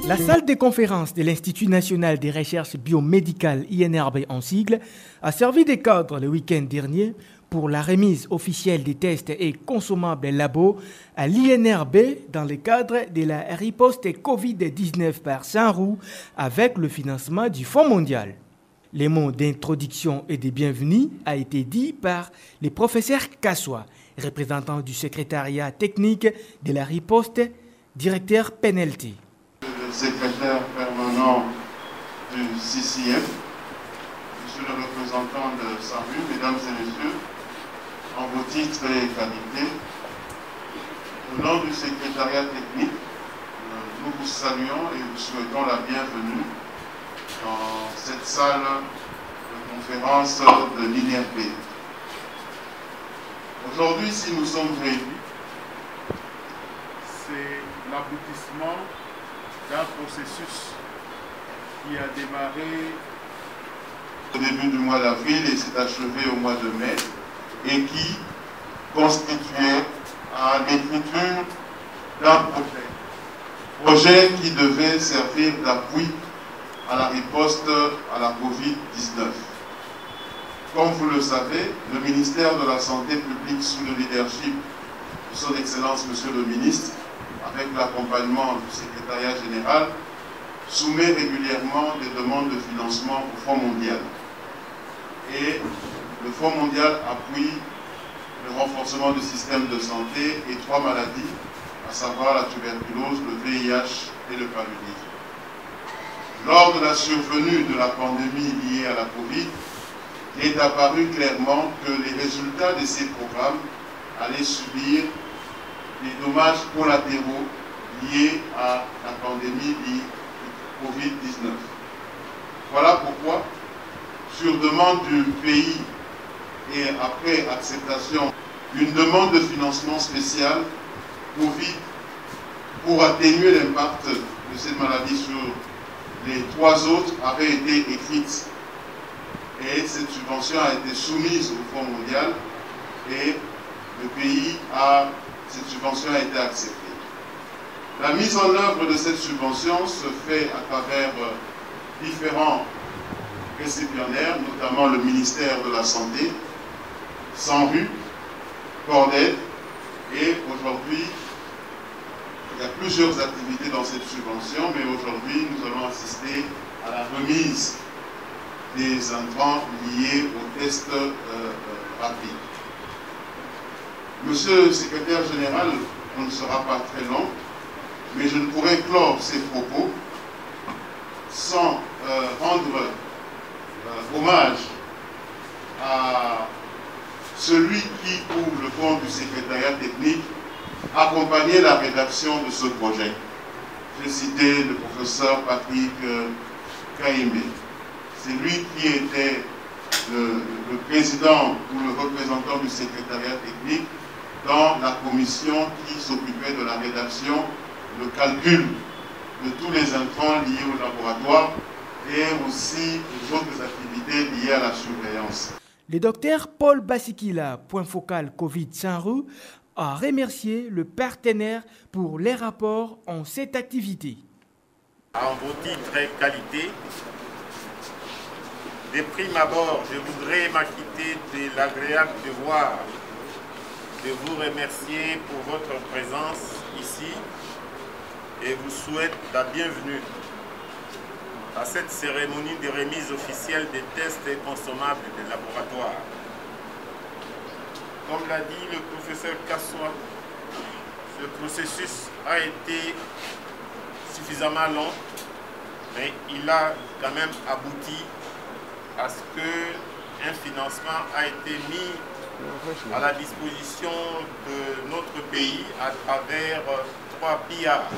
La salle de conférence de l'Institut national des recherches biomédicales INRB en sigle a servi de cadre le week-end dernier pour la remise officielle des tests et consommables labo à l'INRB dans le cadre de la riposte Covid-19 par Saint-Roux avec le financement du Fonds mondial. Les mots d'introduction et de bienvenue a été dit par le professeur Kassoua, représentant du secrétariat technique de la riposte, directeur Penalty. Le secrétaire permanent du CCM, monsieur le représentant de Saint-Roux, mesdames et messieurs, en vos titres et qualités, au nom du secrétariat technique, nous vous saluons et vous souhaitons la bienvenue dans cette salle de conférence de l'INRB. Aujourd'hui, si nous sommes réunis, c'est l'aboutissement d'un processus qui a démarré au début du mois d'avril et s'est achevé au mois de mai et qui constituait l'écriture d'un projet qui devait servir d'appui à la riposte à la Covid-19. Comme vous le savez, le ministère de la Santé publique sous le leadership de son Excellence Monsieur le Ministre, avec l'accompagnement du secrétariat général, soumet régulièrement des demandes de financement au Fonds mondial. Et le Fonds mondial appuie le renforcement du système de santé et 3 maladies, à savoir la tuberculose, le VIH et le paludisme. Lors de la survenue de la pandémie liée à la Covid, il est apparu clairement que les résultats de ces programmes allaient subir des dommages collatéraux liés à la pandémie du Covid-19. Voilà pourquoi, sur demande du pays et après acceptation, une demande de financement spécial Covid pour atténuer l'impact de cette maladie sur les 3 autres avait été écrite. Et cette subvention a été soumise au Fonds mondial et le pays cette subvention a été acceptée. La mise en œuvre de cette subvention se fait à travers différents récipiendaires, notamment le ministère de la Santé, Saint-Roux, Cordel, et aujourd'hui, il y a plusieurs activités dans cette subvention, mais aujourd'hui, nous allons assister à la remise des intrants liés aux tests rapides. Monsieur le secrétaire général, on ne sera pas très long, mais je ne pourrais clore ces propos sans rendre hommage à celui qui, pour le compte du secrétariat technique, accompagnait la rédaction de ce projet. J'ai cité le professeur Patrick Kaimbe. C'est lui qui était le président ou le représentant du secrétariat technique dans la commission qui s'occupait de la rédaction, le calcul de tous les intrants liés au laboratoire et aussi les autres activités liées à la surveillance. Le docteur Paul Bassikila, point focal Covid Saint-Roux, a remercié le partenaire pour les rapports en cette activité. En vos titres et qualités, de prime abord, je voudrais m'acquitter de l'agréable devoir de vous remercier pour votre présence ici et vous souhaite la bienvenue à cette cérémonie de remise officielle des tests et consommables des laboratoires. Comme l'a dit le professeur Kassoua, ce processus a été suffisamment long, mais il a quand même abouti à ce qu'un financement a été mis à la disposition de notre pays à travers 3 pillards.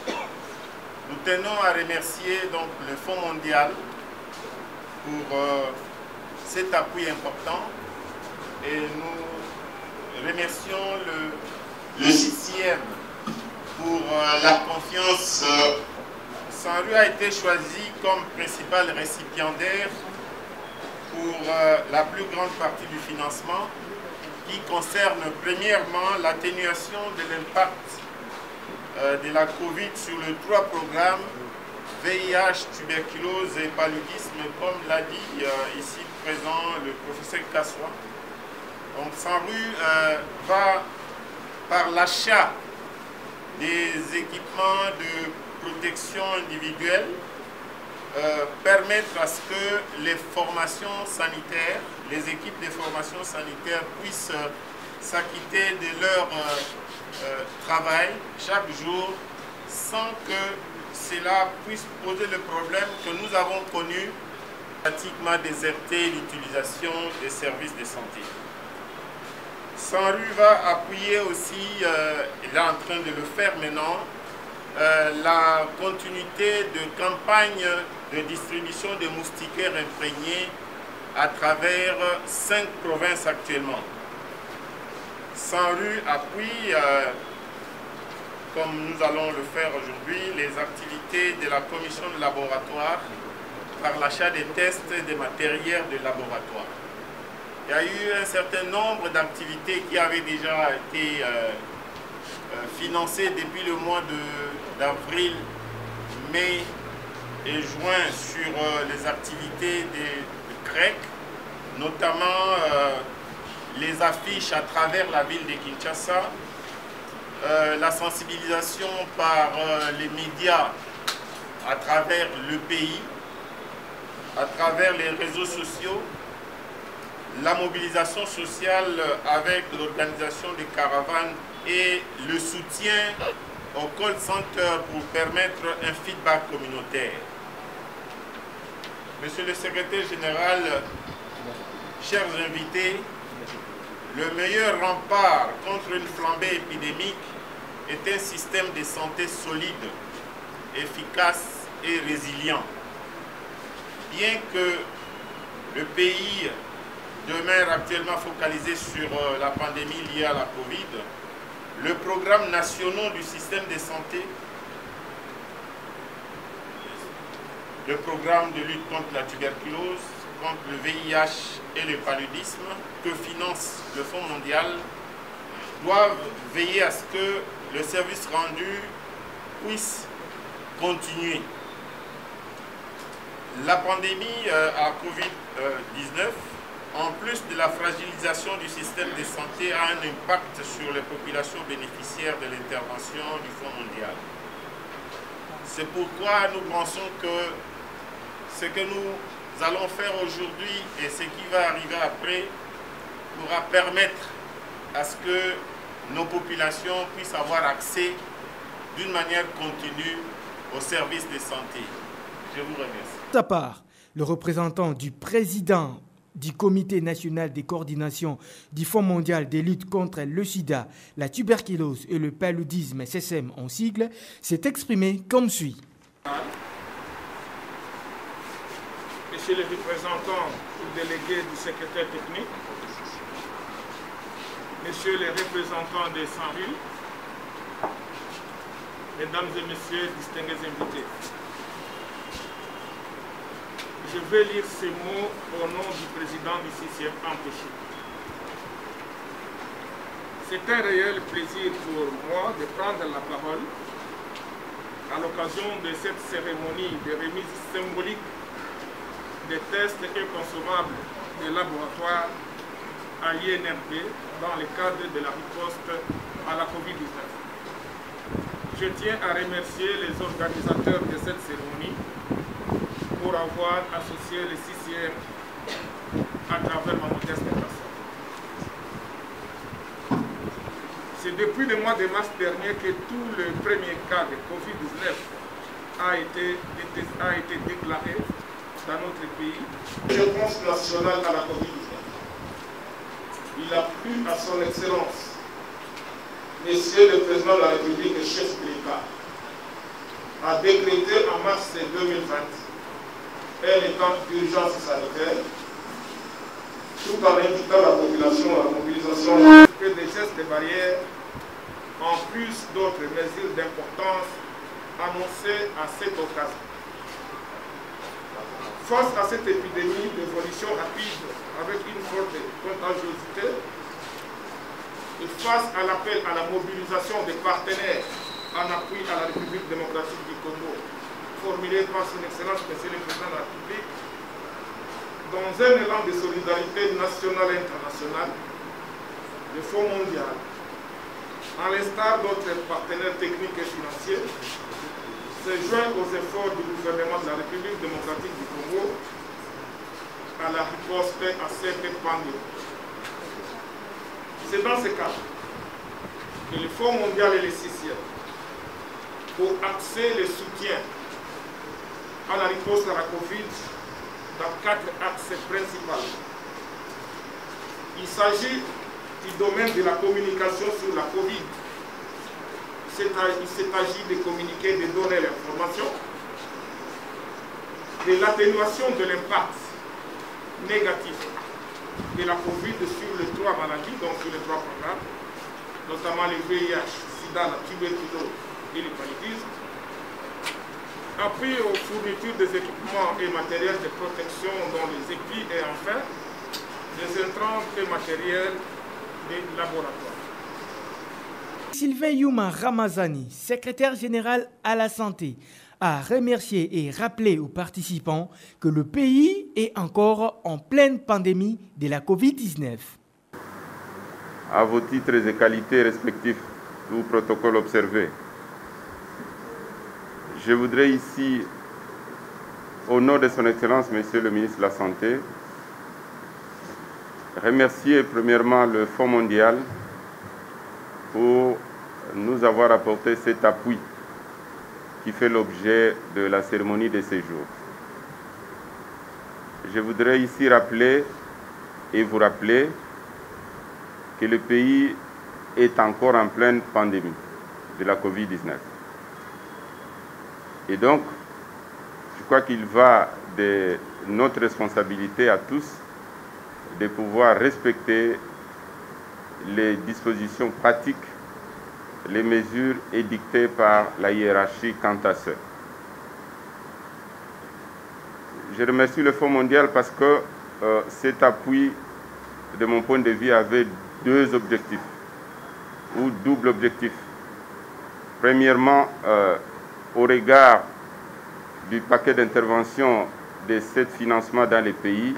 Nous tenons à remercier donc le Fonds mondial pour cet appui important et nous remercions le CCM pour la confiance. Saint-Roux a été choisi comme principal récipiendaire pour la plus grande partie du financement qui concerne premièrement l'atténuation de l'impact de la Covid sur les 3 programmes VIH, tuberculose et paludisme, comme l'a dit ici présent le professeur Kassoua. Donc SANRU va, par l'achat des équipements de protection individuelle, permettre à ce que les formations sanitaires, les équipes de formation sanitaire puissent s'acquitter de leur travail chaque jour sans que cela puisse poser le problème que nous avons connu, pratiquement déserter l'utilisation des services de santé. SANRU va appuyer aussi, il est en train de le faire maintenant, la continuité de campagne de distribution de moustiquaires imprégnés à travers 5 provinces actuellement. SANRU appuie, comme nous allons le faire aujourd'hui, les activités de la commission de laboratoire par l'achat des tests et des matériels de laboratoire. Il y a eu un certain nombre d'activités qui avaient déjà été financées depuis le mois d'avril, mai et juin sur les activités de CREC, notamment les affiches à travers la ville de Kinshasa, la sensibilisation par les médias à travers le pays, à travers les réseaux sociaux, la mobilisation sociale avec l'organisation des caravanes et le soutien au call center pour permettre un feedback communautaire. Monsieur le secrétaire général, chers invités, le meilleur rempart contre une flambée épidémique est un système de santé solide, efficace et résilient. Bien que le pays demeure actuellement focalisé sur la pandémie liée à la Covid, le programme national du système de santé, le programme de lutte contre la tuberculose, contre le VIH et le paludisme que finance le Fonds mondial doivent veiller à ce que le service rendu puisse continuer. La pandémie à Covid-19, en plus de la fragilisation du système de santé, a un impact sur les populations bénéficiaires de l'intervention du Fonds mondial. C'est pourquoi nous pensons que ce que nous allons faire aujourd'hui et ce qui va arriver après pourra permettre à ce que nos populations puissent avoir accès d'une manière continue aux services de santé. Je vous remercie. De sa part, le représentant du président du Comité national de coordination du Fonds mondial de lutte contre le sida, la tuberculose et le paludisme, SSM en sigle, s'est exprimé comme suit. Monsieur le représentant ou délégué du secrétaire technique, Messieurs les représentants des SANRU, Mesdames et Messieurs, distingués invités, je vais lire ces mots au nom du président du 6e empêché. C'est un réel plaisir pour moi de prendre la parole à l'occasion de cette cérémonie de remise symbolique des tests et consommables des laboratoires à l'INRB dans le cadre de la riposte à la Covid-19. Je tiens à remercier les organisateurs de cette cérémonie pour avoir associé le 6e à travers ma modeste personne. C'est depuis le mois de mars dernier que tout le premier cas de Covid-19 a été déclaré dans notre pays. Réponse nationale à la Covid-19. Il a plu à son Excellence, Monsieur le Président de la République et chef de l'État, a décrété en mars 2020 un état d'urgence sanitaire, tout en invitant la population à la mobilisation que des gestes de barrière, en plus d'autres mesures d'importance annoncées à cette occasion. Face à cette épidémie d'évolution rapide avec une forte contagiosité et face à l'appel à la mobilisation des partenaires en appui à la République démocratique du Congo, formulé par son Excellence Monsieur le Président de la République, dans un élan de solidarité nationale et internationale, le Fonds mondial, à l'instar d'autres partenaires techniques et financiers, se joint aux efforts du gouvernement de la République démocratique du Congo à la riposte à cette pandémie. C'est dans ce cadre que le Fonds mondial et le CICIR, pour axer le soutien à la riposte à la Covid dans 4 axes principaux. Il s'agit du domaine de la communication sur la Covid. Il s'agit de communiquer, de donner l'information, de l'atténuation de l'impact négatif de la Covid sur les 3 maladies, donc sur les 3 programmes, notamment le VIH, SIDA, la tuberculose et le paludisme. Appui aux fournitures des équipements et matériels de protection dont les épis et enfin des intrants et matériels des laboratoires. Sylvain Youma Ramazani, secrétaire général à la santé, a remercié et rappelé aux participants que le pays est encore en pleine pandémie de la Covid-19. À vos titres et qualités respectifs, tous protocoles observés, je voudrais ici, au nom de son Excellence, Monsieur le ministre de la Santé, remercier premièrement le Fonds mondial pour nous avoir apporté cet appui qui fait l'objet de la cérémonie de séjour. Je voudrais ici rappeler et vous rappeler que le pays est encore en pleine pandémie de la Covid-19. Et donc, je crois qu'il va de notre responsabilité à tous de pouvoir respecter les dispositions pratiques, les mesures édictées par la hiérarchie quant à ce. Je remercie le Fonds mondial parce que cet appui, de mon point de vue, avait 2 objectifs, ou double objectif. Premièrement, au regard du paquet d'intervention de ce financement dans les pays,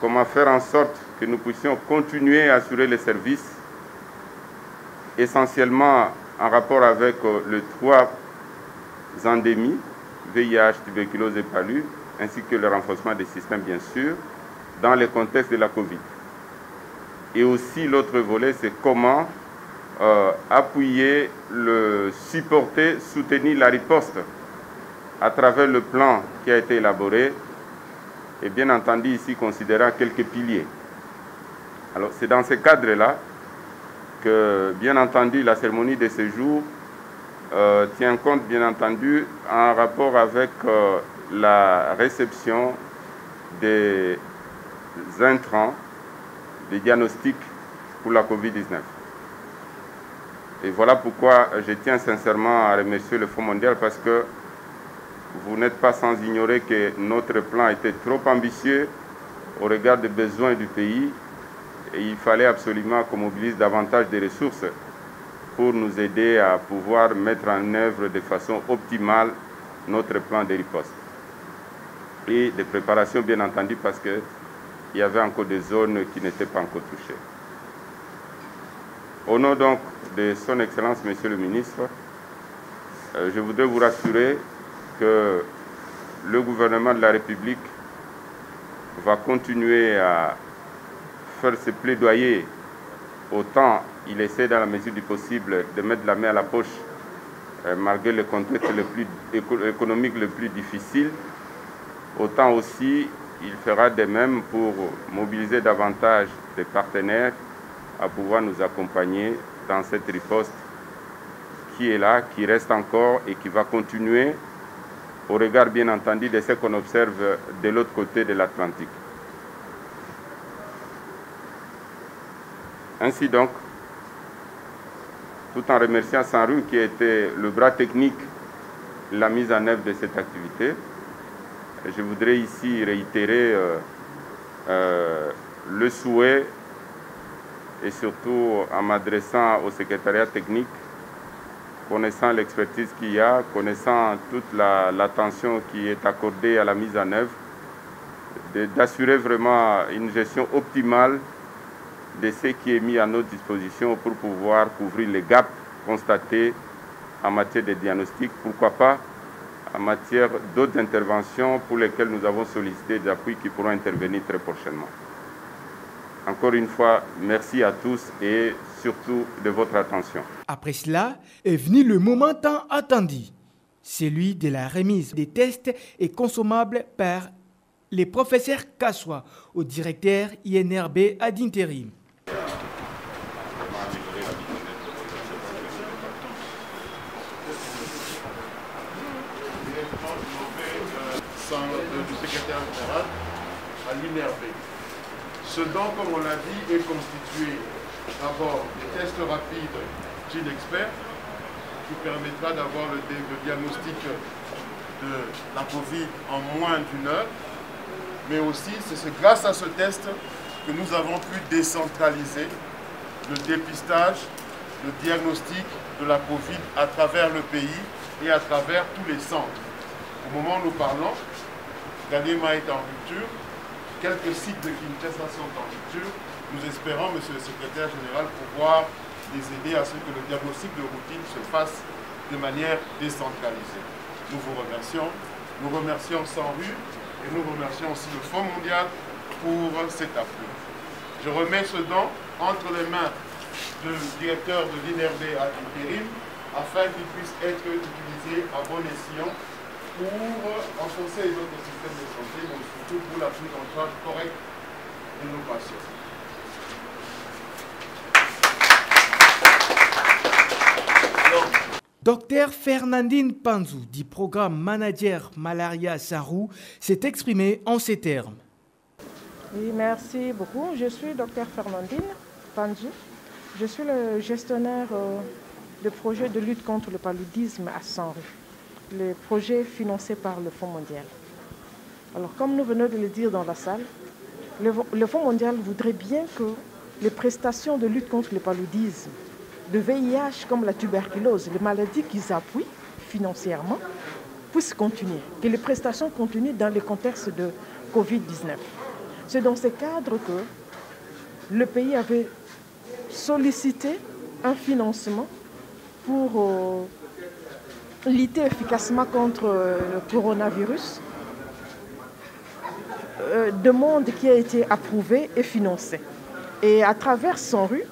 comment faire en sorte que nous puissions continuer à assurer les services, essentiellement en rapport avec les 3 endémies, VIH, tuberculose et palu, ainsi que le renforcement des systèmes, bien sûr, dans le contexte de la Covid. Et aussi, l'autre volet, c'est comment appuyer, supporter, soutenir la riposte à travers le plan qui a été élaboré, et bien entendu ici considérant quelques piliers. Alors c'est dans ce cadre-là que, bien entendu, la cérémonie de séjour tient compte, bien entendu, en rapport avec la réception des intrants, des diagnostics pour la Covid-19. Et voilà pourquoi je tiens sincèrement à remercier le Fonds mondial, parce que vous n'êtes pas sans ignorer que notre plan était trop ambitieux au regard des besoins du pays et il fallait absolument qu'on mobilise davantage de ressources pour nous aider à pouvoir mettre en œuvre de façon optimale notre plan de riposte. Et de préparation, bien entendu, parce qu'il y avait encore des zones qui n'étaient pas encore touchées. Au nom donc de son Excellence, Monsieur le Ministre, je voudrais vous rassurer que le gouvernement de la République va continuer à faire ses plaidoyers autant il essaie dans la mesure du possible de mettre la main à la poche malgré le contexte économique le plus difficile, autant aussi il fera de même pour mobiliser davantage de partenaires à pouvoir nous accompagner dans cette riposte qui est là, qui reste encore et qui va continuer au regard bien entendu de ce qu'on observe de l'autre côté de l'Atlantique. Ainsi donc, tout en remerciant Sanru qui a été le bras technique de la mise en œuvre de cette activité, je voudrais ici réitérer le souhait et surtout en m'adressant au secrétariat technique connaissant l'expertise qu'il y a, connaissant toute l'attention qui est accordée à la mise en œuvre, d'assurer vraiment une gestion optimale de ce qui est mis à notre disposition pour pouvoir couvrir les gaps constatés en matière de diagnostic, pourquoi pas en matière d'autres interventions pour lesquelles nous avons sollicité des appuis qui pourront intervenir très prochainement. Encore une fois, merci à tous et surtout de votre attention. Après cela est venu le moment tant attendu, celui de la remise des tests et consommables par les professeurs Kassoua au directeur INRB ad intérim. Du secrétaire général à l'INRB. Ce dont, comme on l'a dit, est constitué d'abord des tests rapides GeneXpert qui permettra d'avoir le diagnostic de la Covid en moins d'1 heure. Mais aussi, c'est grâce à ce test que nous avons pu décentraliser le dépistage, le diagnostic de la Covid à travers le pays et à travers tous les centres. Au moment où nous parlons, Galima est en rupture, quelques sites de Kinshasa sont en rupture. Nous espérons, Monsieur le Secrétaire Général, pouvoir les aider à ce que le diagnostic de routine se fasse de manière décentralisée. Nous vous remercions. Nous remercions SANRU et nous remercions aussi le Fonds mondial pour cet appui. Je remets ce don entre les mains du directeur de l'INRB ad intérim afin qu'il puisse être utilisé à bon escient pour renforcer les autres systèmes de santé, mais surtout pour la prise en charge correcte de nos patients. Docteur Fernandine Panzou, du programme Manager Malaria Sarou, s'est exprimée en ces termes. Oui, merci beaucoup. Je suis Docteur Fernandine Panzou. Je suis le gestionnaire de projet de lutte contre le paludisme à SANRU, le projet financé par le Fonds mondial. Alors, comme nous venons de le dire dans la salle, le Fonds mondial voudrait bien que les prestations de lutte contre le paludisme, de VIH comme la tuberculose, les maladies qu'ils appuient financièrement, puissent continuer, que les prestations continuent dans le contexte de Covid-19. C'est dans ce cadre que le pays avait sollicité un financement pour lutter efficacement contre le coronavirus, demande qui a été approuvée et financée. Et à travers SANRU,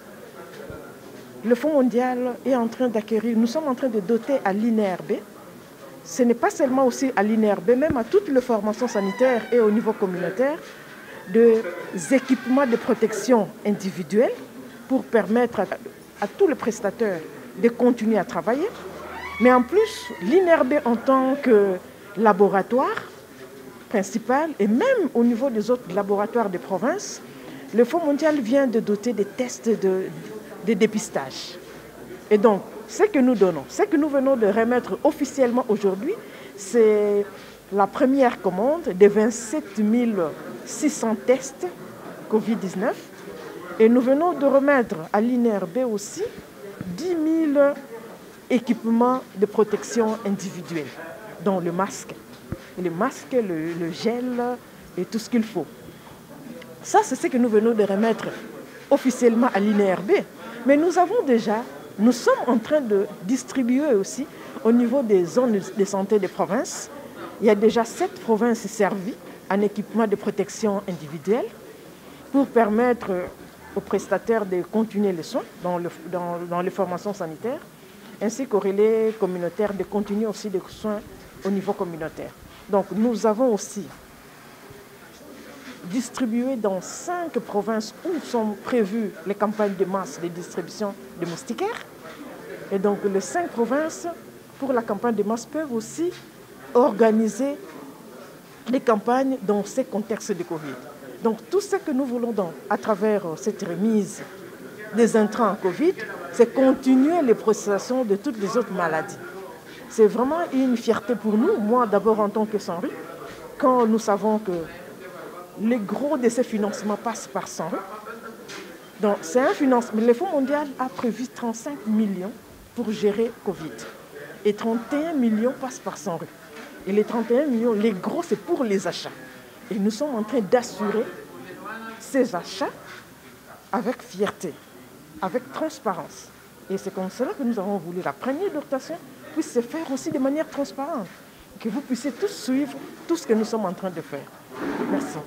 le Fonds mondial est en train d'acquérir, nous sommes en train de doter à l'INRB, ce n'est pas seulement aussi à l'INRB, même à toutes les formations sanitaires et au niveau communautaire, des équipements de protection individuelle pour permettre à tous les prestataires de continuer à travailler. Mais en plus, l'INRB en tant que laboratoire principal et même au niveau des autres laboratoires de province, le Fonds mondial vient de doter des tests de dépistage. Et donc, ce que nous donnons, ce que nous venons de remettre officiellement aujourd'hui, c'est la première commande de 27 600 tests Covid-19. Et nous venons de remettre à l'INRB aussi 10 000 équipements de protection individuelle, dont le masque, le gel et tout ce qu'il faut. Ça, c'est ce que nous venons de remettre officiellement à l'INRB. Mais nous sommes en train de distribuer aussi au niveau des zones de santé des provinces. Il y a déjà 7 provinces servies en équipement de protection individuelle pour permettre aux prestataires de continuer les soins dans les formations sanitaires, ainsi qu'aux relais communautaires de continuer aussi les soins au niveau communautaire. Donc nous avons aussi distribué dans 5 provinces où sont prévues les campagnes de masse de distribution de moustiquaires. Et donc les 5 provinces, pour la campagne de masse, peuvent aussi organiser les campagnes dans ces contextes de Covid. Donc tout ce que nous voulons à travers cette remise des intrants Covid, c'est continuer les prestations de toutes les autres maladies. C'est vraiment une fierté pour nous, moi d'abord en tant que SANRU, quand nous savons que le gros de ces financements passe par SANRU. Donc c'est un financement. Le Fonds mondial a prévu 35 millions pour gérer Covid. Et 31 millions passent par Sanru. Et les 31 millions, les gros, c'est pour les achats. Et nous sommes en train d'assurer ces achats avec fierté, avec transparence. Et c'est comme cela que nous avons voulu la première dotation puisse se faire aussi de manière transparente. Que vous puissiez tous suivre tout ce que nous sommes en train de faire. Merci.